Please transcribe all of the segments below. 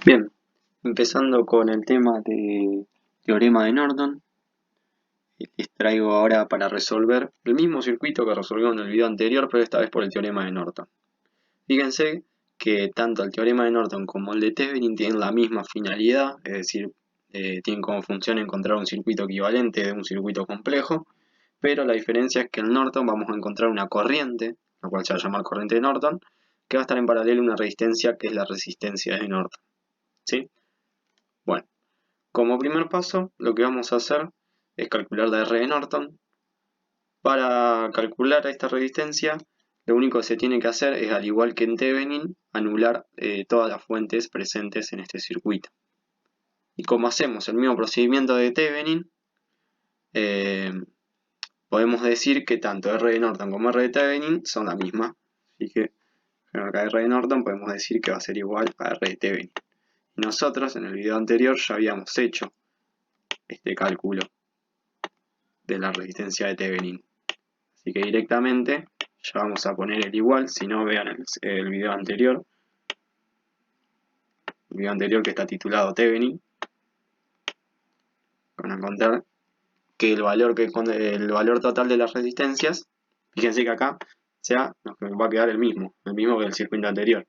Bien, empezando con el tema de teorema de Norton, les traigo ahora para resolver el mismo circuito que resolvimos en el video anterior, pero esta vez por el teorema de Norton. Fíjense que tanto el teorema de Norton como el de Thevenin tienen la misma finalidad, es decir, tienen como función encontrar un circuito equivalente de un circuito complejo, pero la diferencia es que en Norton vamos a encontrar una corriente, la cual se va a llamar corriente de Norton, que va a estar en paralelo a una resistencia que es la resistencia de Norton. ¿Sí? Bueno. Como primer paso, lo que vamos a hacer es calcular la R de Norton. Para calcular esta resistencia, lo único que se tiene que hacer es, al igual que en Thevenin, anular todas las fuentes presentes en este circuito. Y como hacemos el mismo procedimiento de Thevenin, eh, podemos decir que tanto R de Norton como R de Thevenin son la misma. Así que acá R de Norton podemos decir que va a ser igual a R de Thevenin. Y nosotros en el video anterior ya habíamos hecho este cálculo de la resistencia de Thevenin. Así que directamente ya vamos a poner el igual, si no vean el video anterior. El video anterior que está titulado Thevenin. Van a encontrar que el valor total de las resistencias, fíjense que acá nos va a quedar el mismo que el circuito anterior.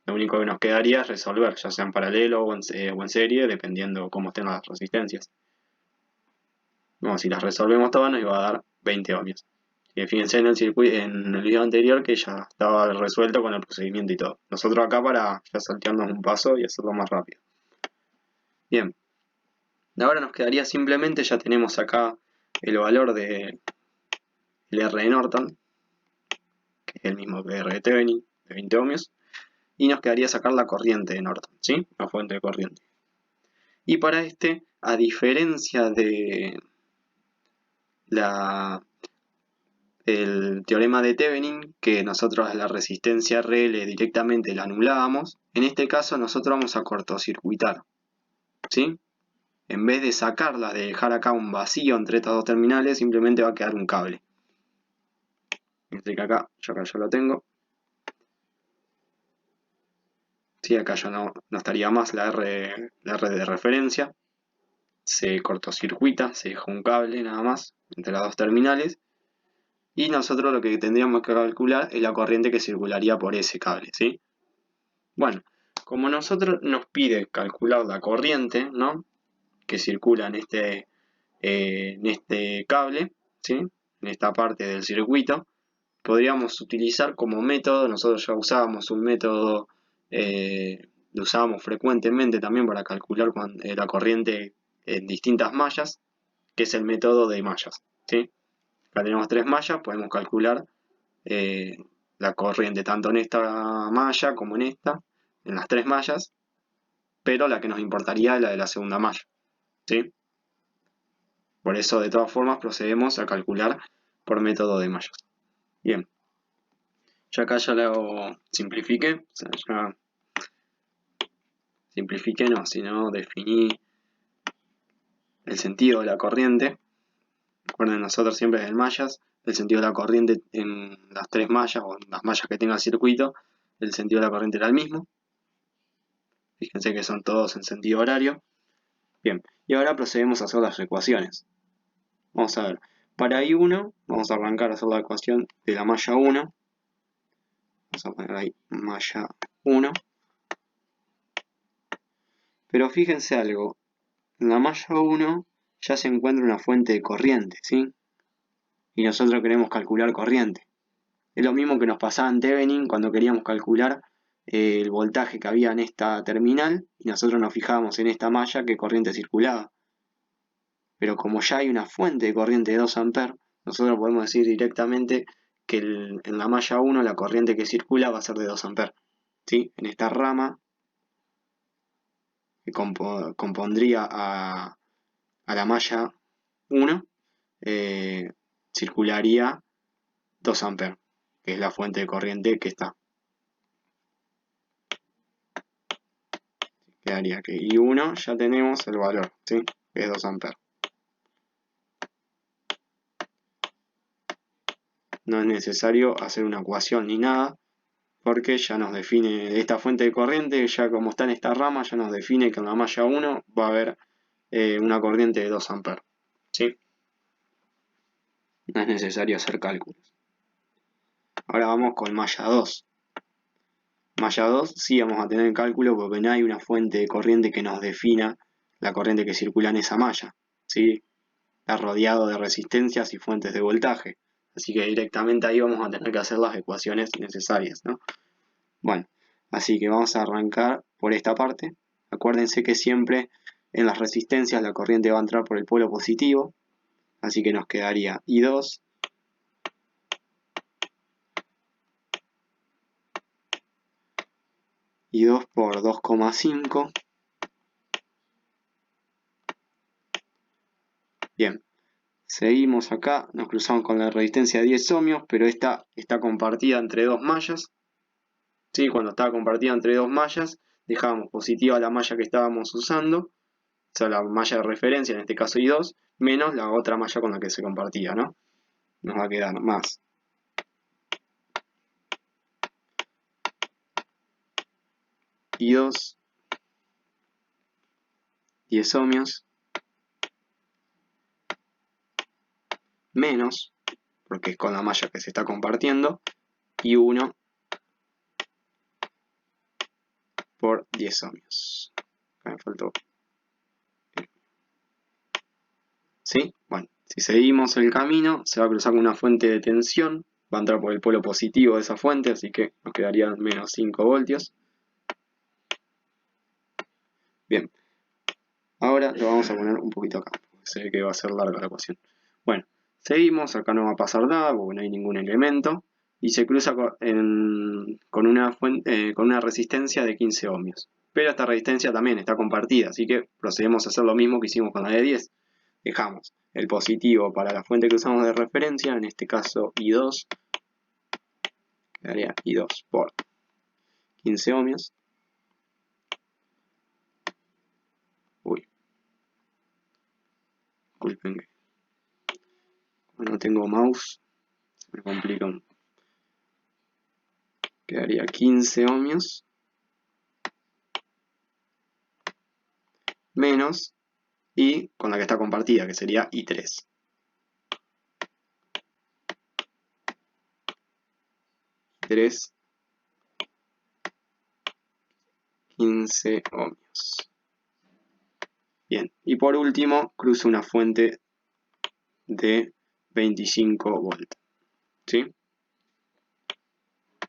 Lo único que nos quedaría es resolver, ya sea en paralelo o en serie, dependiendo cómo estén las resistencias. Bueno, si las resolvemos todas nos va a dar 20 ohmios. Y fíjense en el video anterior que ya estaba resuelto con el procedimiento y todo. Nosotros acá para ya saltearnos un paso y hacerlo más rápido. Bien. Ahora nos quedaría simplemente, ya tenemos acá el valor de el R de Norton, que es el mismo que R de Thevenin, de 20 ohmios. Y nos quedaría sacar la corriente de Norton, ¿sí? La fuente de corriente. Y para a diferencia de el teorema de Thevenin, que nosotros a la resistencia RL directamente la anulábamos, en este caso nosotros vamos a cortocircuitar, ¿sí? En vez de sacarla, de dejar acá un vacío entre estas dos terminales, simplemente va a quedar un cable. Este que acá, yo acá ya lo tengo. Sí, acá ya no estaría más la R de referencia. Se cortocircuita, se deja un cable nada más entre las dos terminales. Y nosotros lo que tendríamos que calcular es la corriente que circularía por ese cable, ¿sí? Bueno, como nosotros nos pide calcular la corriente, ¿no?, que circula en este cable, ¿sí?, en esta parte del circuito, podríamos utilizar como método, nosotros ya usábamos un método, lo usábamos frecuentemente también para calcular la corriente en distintas mallas, que es el método de mallas, ¿sí? Acá tenemos tres mallas, podemos calcular la corriente tanto en esta malla como en las tres mallas, pero la que nos importaría es la de la segunda malla, ¿sí? Por eso, de todas formas, procedemos a calcular por método de mallas. Bien, ya acá ya lo simplifiqué, o sea, ya simplifiqué no, sino definí el sentido de la corriente. Recuerden, nosotros siempre en mallas, el sentido de la corriente en las tres mallas o en las mallas que tenga el circuito, el sentido de la corriente era el mismo. Fíjense que son todos en sentido horario. Bien, y ahora procedemos a hacer las ecuaciones. Vamos a ver, para I1 vamos a arrancar a hacer la ecuación de la malla 1. Vamos a poner ahí malla 1. Pero fíjense algo, en la malla 1 ya se encuentra una fuente de corriente, ¿sí? Y nosotros queremos calcular corriente. Es lo mismo que nos pasaba en Thevenin cuando queríamos calcular el voltaje que había en esta terminal y nosotros nos fijábamos en esta malla qué corriente circulaba. Pero como ya hay una fuente de corriente de 2 A, nosotros podemos decir directamente que en la malla 1 la corriente que circula va a ser de 2 A, ¿sí? En esta rama que compondría a la malla 1, circularía 2 A, que es la fuente de corriente que está. Quedaría que I1 ya tenemos el valor, ¿sí?, que es 2 A. No es necesario hacer una ecuación ni nada, porque ya nos define esta fuente de corriente, ya como está en esta rama, ya nos define que en la malla 1 va a haber una corriente de 2 amperes. ¿Sí? No es necesario hacer cálculos. Ahora vamos con malla 2. Malla 2 sí vamos a tener el cálculo porque no hay una fuente de corriente que nos defina la corriente que circula en esa malla. ¿Sí? Está rodeado de resistencias y fuentes de voltaje. Así que directamente ahí vamos a tener que hacer las ecuaciones necesarias, ¿no? Bueno, así que vamos a arrancar por esta parte. Acuérdense que siempre en las resistencias la corriente va a entrar por el polo positivo. Así que nos quedaría I2 por 2,5. Bien, seguimos acá, nos cruzamos con la resistencia de 10 ohmios, pero esta está compartida entre dos mallas. ¿Sí? Cuando estaba compartida entre dos mallas, dejábamos positiva la malla que estábamos usando, o sea, la malla de referencia, en este caso I2, menos la otra malla con la que se compartía, ¿no? Nos va a quedar más I2, 10 ohmios, menos, porque es con la malla que se está compartiendo, I1 por 10 ohmios. Acá me faltó. ¿Sí? Bueno, si seguimos el camino, se va a cruzar con una fuente de tensión, va a entrar por el polo positivo de esa fuente, así que nos quedarían menos 5 voltios. Bien, ahora lo vamos a poner un poquito acá, porque se ve que va a ser larga la ecuación. Bueno, seguimos, acá no va a pasar nada, porque no hay ningún elemento, y se cruza con una resistencia de 15 ohmios. Pero esta resistencia también está compartida, así que procedemos a hacer lo mismo que hicimos con la de 10. Dejamos el positivo para la fuente que usamos de referencia, en este caso I2, quedaría I2 por 15 ohmios. Uy, disculpen que no tengo mouse, se me complica un... Quedaría 15 ohmios menos I con la que está compartida, que sería I3. 3, 15 ohmios. Bien, y por último cruzo una fuente de 25 volts. ¿Sí?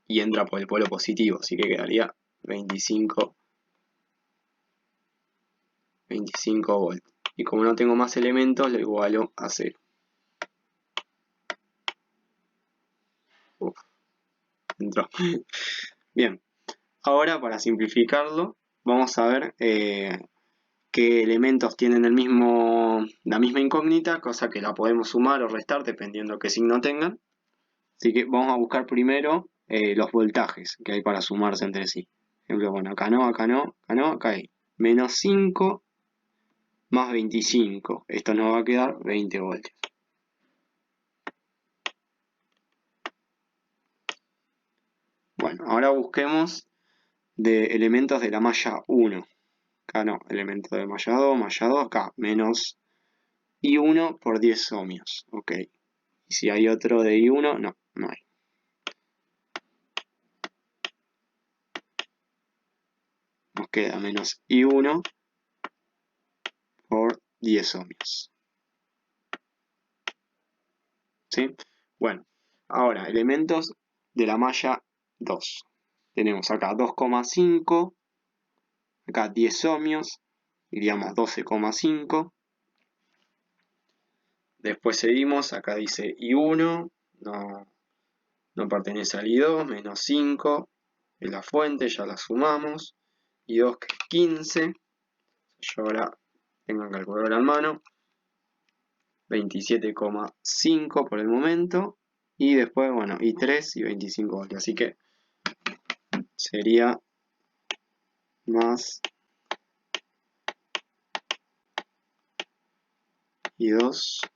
Y entra por el polo positivo, así que quedaría 25 volts. Y como no tengo más elementos, lo igualo a 0. Uf, entró. Bien, ahora para simplificarlo, vamos a ver qué elementos tienen la misma incógnita, cosa que la podemos sumar o restar dependiendo qué signo tengan. Así que vamos a buscar primero los voltajes que hay para sumarse entre sí. Por ejemplo, bueno, acá no, acá no, acá no, acá hay menos 5 más 25. Esto nos va a quedar 20 voltios. Bueno, ahora busquemos de elementos de la malla 1. Acá no, elementos de malla 2, acá menos I1 por 10 ohmios. Ok. Y si hay otro de I1, no, no hay. Nos queda menos I1 por 10 ohmios. ¿Sí? Bueno, ahora elementos de la malla 2. Tenemos acá 2,5, acá 10 ohmios, iríamos 12,5. Después seguimos, acá dice I1, no pertenece al I2, menos 5, es la fuente, ya la sumamos. I2 que es 15, yo ahora tengo el calculador en mano, 27,5 por el momento. Y después, bueno, I3 y 25 voltios. Así que sería más I2,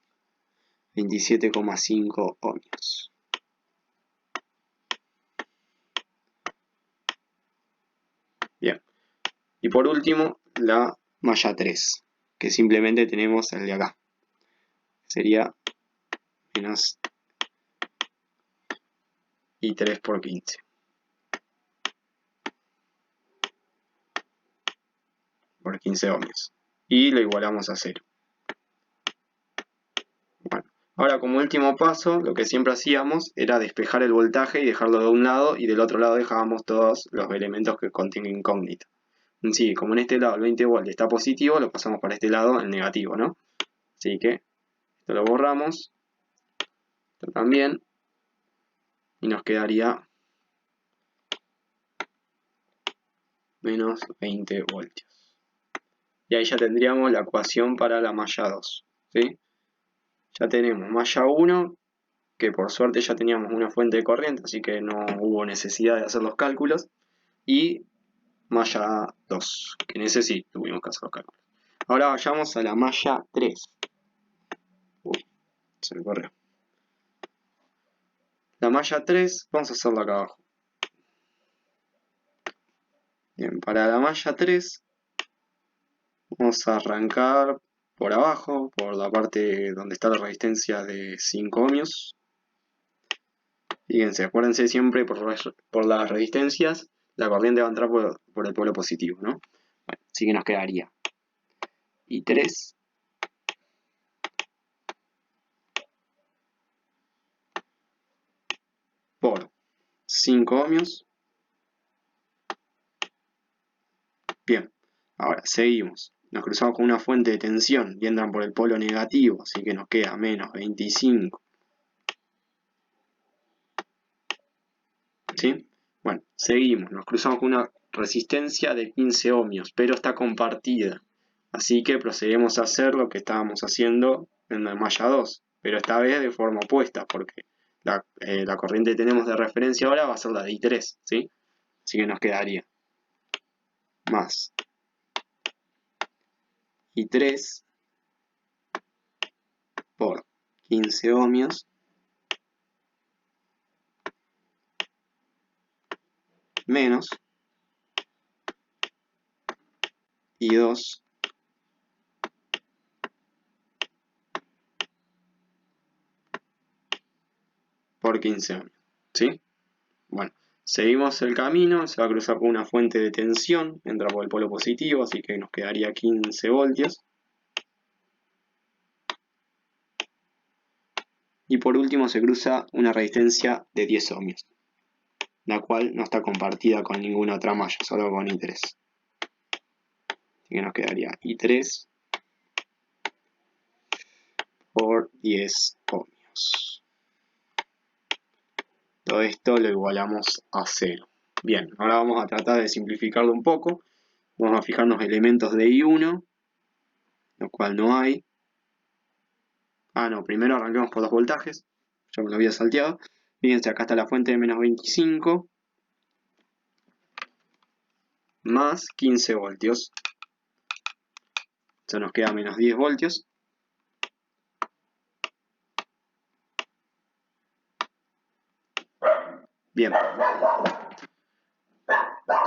27,5 ohmios. Bien. Y por último, la malla 3, que simplemente tenemos el de acá. Sería menos I3 por 15. Por 15 ohmios. Y lo igualamos a 0. Bueno, ahora como último paso, lo que siempre hacíamos era despejar el voltaje y dejarlo de un lado, y del otro lado dejábamos todos los elementos que contienen incógnita. Sí, como en este lado el 20 volt está positivo, lo pasamos para este lado el negativo, ¿no? Así que esto lo borramos, esto también, y nos quedaría menos 20 voltios. Y ahí ya tendríamos la ecuación para la malla 2, ¿sí? Ya tenemos malla 1, que por suerte ya teníamos una fuente de corriente, así que no hubo necesidad de hacer los cálculos, y malla 2, que en ese sí tuvimos que hacer los cálculos. Ahora vayamos a la malla 3. Uy, se me corrió. La malla 3, vamos a hacerla acá abajo. Bien, para la malla 3 vamos a arrancar por abajo, por la parte donde está la resistencia de 5 ohmios. Fíjense, acuérdense siempre por las resistencias, la corriente va a entrar por el polo positivo, ¿no? Bueno, así que nos quedaría I3 por 5 ohmios. Bien, ahora seguimos. Nos cruzamos con una fuente de tensión y entran por el polo negativo, así que nos queda menos 25. ¿Sí? Bueno, seguimos. Nos cruzamos con una resistencia de 15 ohmios, pero está compartida. Así que procedemos a hacer lo que estábamos haciendo en la malla 2, pero esta vez de forma opuesta, porque la corriente que tenemos de referencia ahora va a ser la de I3, ¿sí? Así que nos quedaría más I3 por 15 ohmios menos I2 por 15 ohmios, ¿sí? Bueno, seguimos el camino, se va a cruzar con una fuente de tensión, entra por el polo positivo, así que nos quedaría 15 voltios. Y por último se cruza una resistencia de 10 ohmios, la cual no está compartida con ninguna otra malla, solo con I3. Así que nos quedaría I3 por 10 ohmios. Todo esto lo igualamos a 0. Bien, ahora vamos a tratar de simplificarlo un poco. Vamos a fijarnos elementos de I1, lo cual no hay. Ah, no, primero arranquemos por los voltajes. Ya me lo había salteado. Fíjense, acá está la fuente de menos 25 más 15 voltios. Se nos queda menos 10 voltios. Bien.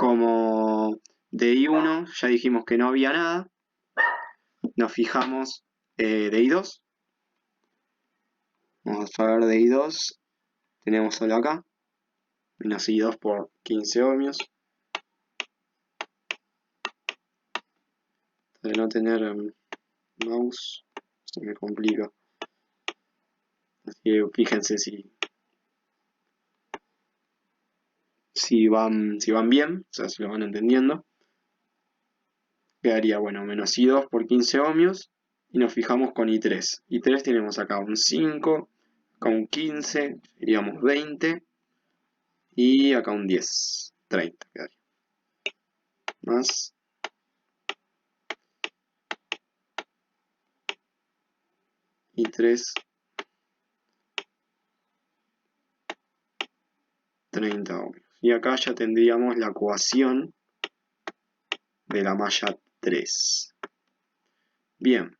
Como de I1 ya dijimos que no había nada, nos fijamos de I2. Vamos a ver de I2. Tenemos solo acá. Menos I2 por 15 ohmios. De no tener mouse, se me complica. Así que fíjense si van bien, o sea, si lo van entendiendo. Quedaría, bueno, menos I2 por 15 ohmios. Y nos fijamos con I3. I3 tenemos acá un 5, acá un 15, iríamos 20. Y acá un 10, 30 quedaría. Más I3, 30 ohmios. Y acá ya tendríamos la ecuación de la malla 3. Bien.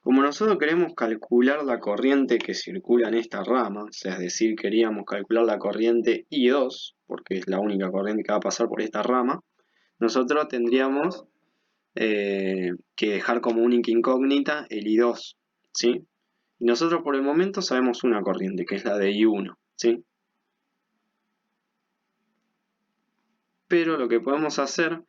Como nosotros queremos calcular la corriente que circula en esta rama, o sea, es decir, queríamos calcular la corriente I2, porque es la única corriente que va a pasar por esta rama, nosotros tendríamos que dejar como única incógnita el I2, ¿sí? Y nosotros por el momento sabemos una corriente, que es la de I1, ¿sí? Pero lo que podemos hacer,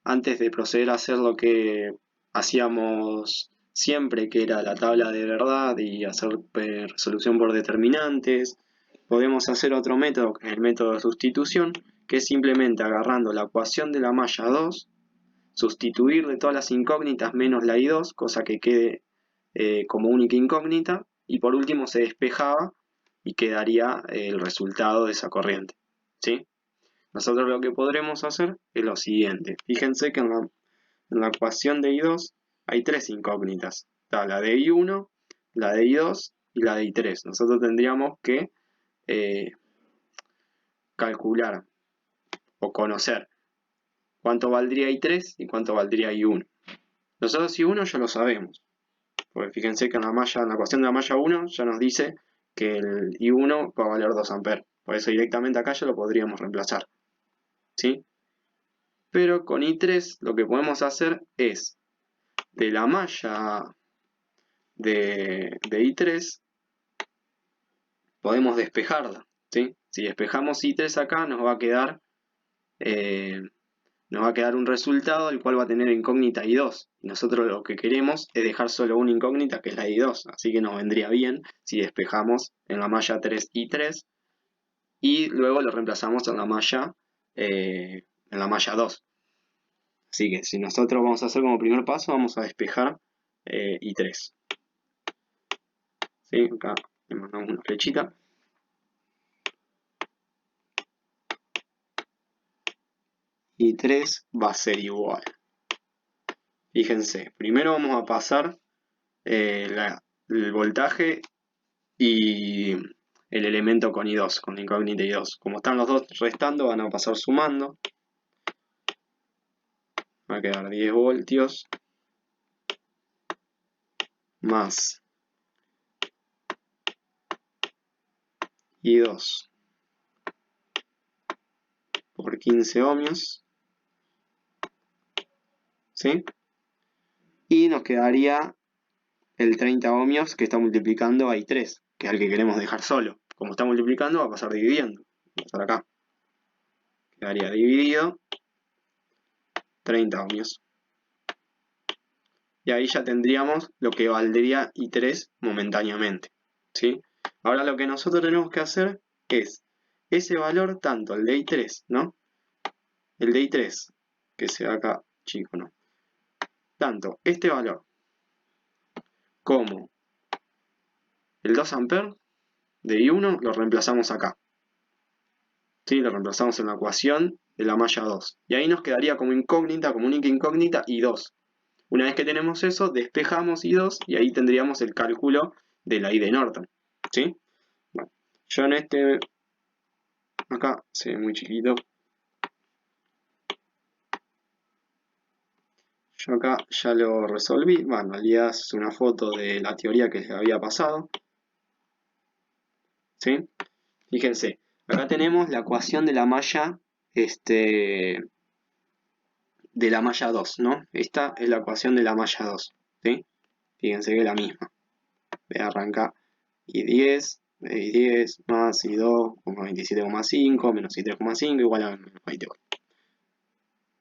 antes de proceder a hacer lo que hacíamos siempre, que era la tabla de verdad y hacer resolución por determinantes, podemos hacer otro método, que es el método de sustitución, que es simplemente agarrando la ecuación de la malla 2, sustituirle todas las incógnitas menos la I2, cosa que quede como única incógnita, y por último se despejaba y quedaría el resultado de esa corriente, ¿sí? Nosotros lo que podremos hacer es lo siguiente. Fíjense que en la ecuación de I2 hay tres incógnitas. Está la de I1, la de I2 y la de I3. Nosotros tendríamos que calcular o conocer cuánto valdría I3 y cuánto valdría I1. Nosotros I1 ya lo sabemos, porque fíjense que en la ecuación de la malla 1 ya nos dice que el I1 va a valer 2 amperes. Por eso directamente acá ya lo podríamos reemplazar, ¿sí? Pero con I3 lo que podemos hacer es, de la malla de I3, podemos despejarla, ¿sí? Si despejamos I3 acá nos va a quedar un resultado el cual va a tener incógnita I2. Y nosotros lo que queremos es dejar solo una incógnita, que es la I2. Así que nos vendría bien si despejamos en la malla 3 I3 y luego lo reemplazamos en la malla 2. Así que si nosotros vamos a hacer como primer paso, vamos a despejar I3. ¿Sí? Acá le mandamos una flechita. I3 va a ser igual. Fíjense, primero vamos a pasar el voltaje y el elemento con I2, con la incógnita I2. Como están los dos restando, van a pasar sumando. Va a quedar 10 voltios más I2 por 15 ohmios, ¿sí? Y nos quedaría el 30 ohmios que está multiplicando a I3, que es el que queremos dejar solo. Como está multiplicando, va a pasar dividiendo. Va a pasar acá. Quedaría dividido 30 ohmios. Y ahí ya tendríamos lo que valdría I3 momentáneamente, ¿sí? Ahora lo que nosotros tenemos que hacer es ese valor, tanto el de I3, ¿no? El de I3, que se ve acá, chico, ¿no? Tanto este valor como el 2 amperes de I1 lo reemplazamos acá, ¿sí? Lo reemplazamos en la ecuación de la malla 2. Y ahí nos quedaría como incógnita, como única incógnita, I2. Una vez que tenemos eso, despejamos I2 y ahí tendríamos el cálculo de la I de Norton, ¿sí? Bueno, yo en acá se ve muy chiquito. Yo acá ya lo resolví. Bueno, en realidad es una foto de la teoría que les había pasado, ¿sí? Fíjense, acá tenemos la ecuación de la malla, de la malla 2, ¿no? Esta es la ecuación de la malla 2, ¿sí? Fíjense que es la misma. Voy a arrancar I10, I10 más I2, 27,5 menos I3,5 igual a 28.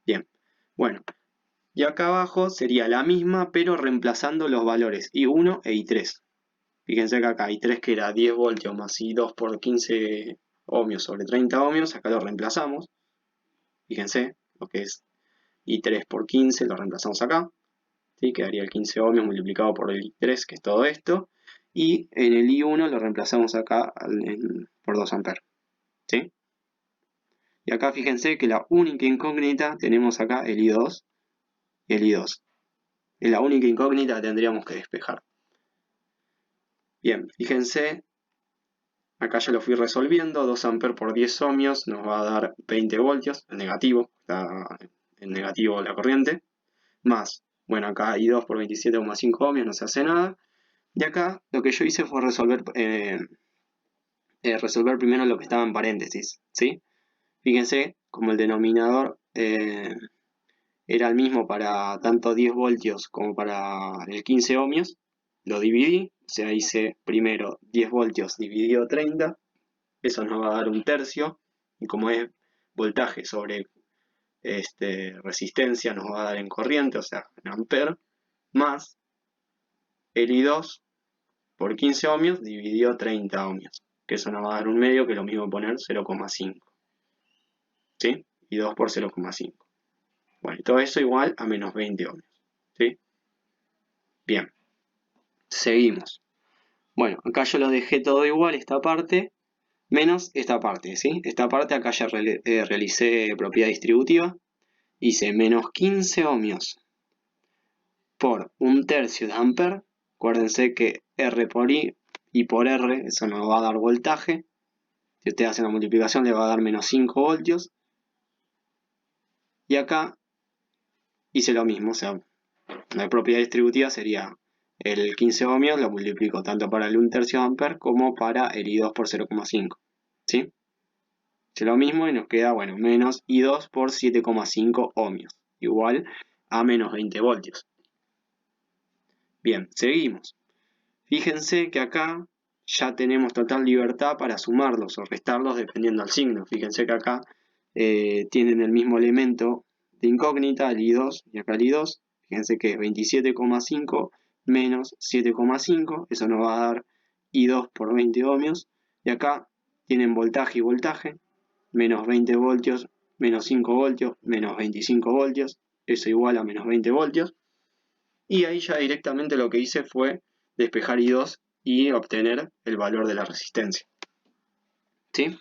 Bien, bueno, y acá abajo sería la misma, pero reemplazando los valores I1 e I3. Fíjense que acá I3, que era 10 voltios más I2 por 15 ohmios sobre 30 ohmios, acá lo reemplazamos. Fíjense, lo que es I3 por 15 lo reemplazamos acá, ¿sí? Quedaría el 15 ohmios multiplicado por el I3, que es todo esto. Y en el I1 lo reemplazamos acá por 2 amperes, ¿sí? Y acá fíjense que la única incógnita tenemos acá el I2 y el I2. Es la única incógnita que tendríamos que despejar. Bien, fíjense, acá ya lo fui resolviendo. 2 amperes por 10 ohmios nos va a dar 20 voltios, el negativo, está en negativo la corriente, más Bueno, acá I2 por 27,5 ohmios no se hace nada. Y acá lo que yo hice fue resolver primero lo que estaba en paréntesis, ¿sí? Fíjense, como el denominador era el mismo para tanto 10 voltios como para el 15 ohmios, lo dividí, o sea, hice primero 10 voltios dividido 30, eso nos va a dar un tercio, y como es voltaje sobre resistencia, nos va a dar en corriente, o sea, en amper, más el I2 por 15 ohmios dividido 30 ohmios, que eso nos va a dar un medio, que es lo mismo poner 0,5, ¿sí? I2 por 0,5. Bueno, y todo eso igual a menos 20 ohmios, ¿sí? Bien, seguimos. Bueno, acá yo lo dejé todo igual, esta parte, menos esta parte, ¿sí? Esta parte acá ya realicé propiedad distributiva, hice menos 15 ohmios por un tercio de amper. Acuérdense que R por I y por R, eso nos va a dar voltaje. Si ustedes hacen la multiplicación le va a dar menos 5 voltios. Y acá hice lo mismo, o sea, la propiedad distributiva sería el 15 ohmios, lo multiplico tanto para el 1 tercio de amper como para el I2 por 0,5. ¿Sí? Hice lo mismo y nos queda, bueno, menos I2 por 7,5 ohmios, igual a menos 20 voltios. Bien, seguimos. Fíjense que acá ya tenemos total libertad para sumarlos o restarlos dependiendo del signo. Fíjense que acá tienen el mismo elemento de incógnita, el I2 y acá el I2. Fíjense que 27,5 menos 7,5, eso nos va a dar I2 por 20 ohmios. Y acá tienen voltaje y voltaje, menos 20 voltios, menos 5 voltios, menos 25 voltios, eso igual a menos 20 voltios. Y ahí ya directamente lo que hice fue despejar I2 y obtener el valor de la resistencia. ¿Sí?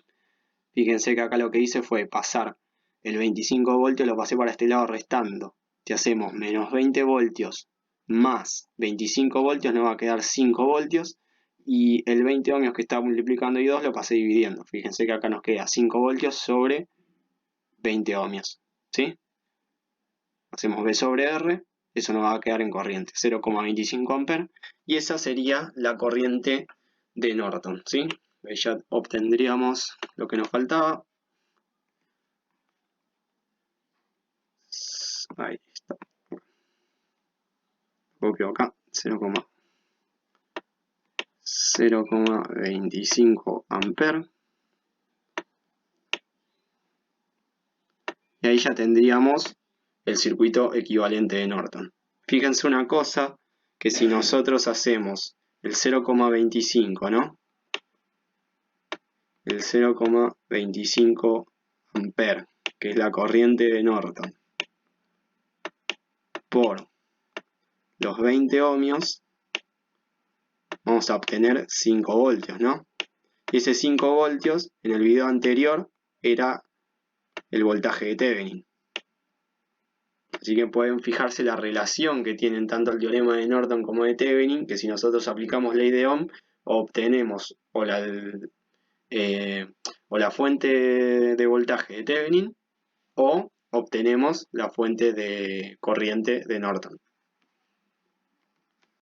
Fíjense que acá lo que hice fue pasar el 25 voltios, lo pasé para este lado restando. Si hacemos menos 20 voltios más 25 voltios, nos va a quedar 5 voltios. Y el 20 ohmios que está multiplicando I2 lo pasé dividiendo. Fíjense que acá nos queda 5 voltios sobre 20 ohmios. ¿Sí? Hacemos B sobre R. Eso nos va a quedar en corriente, 0,25 amperes, y esa sería la corriente de Norton, ¿sí? Ahí ya obtendríamos lo que nos faltaba. Ahí está. Copio acá, 0,25 amperes. Y ahí ya tendríamos el circuito equivalente de Norton. Fíjense una cosa, que si nosotros hacemos el 0,25, ¿no? El 0,25 amperes, que es la corriente de Norton, por los 20 ohmios, vamos a obtener 5 voltios, ¿no? Y ese 5 voltios, en el video anterior, era el voltaje de Thevenin. Así que pueden fijarse la relación que tienen tanto el teorema de Norton como de Thevenin, que si nosotros aplicamos ley de Ohm, obtenemos o la fuente de voltaje de Thevenin, o obtenemos la fuente de corriente de Norton.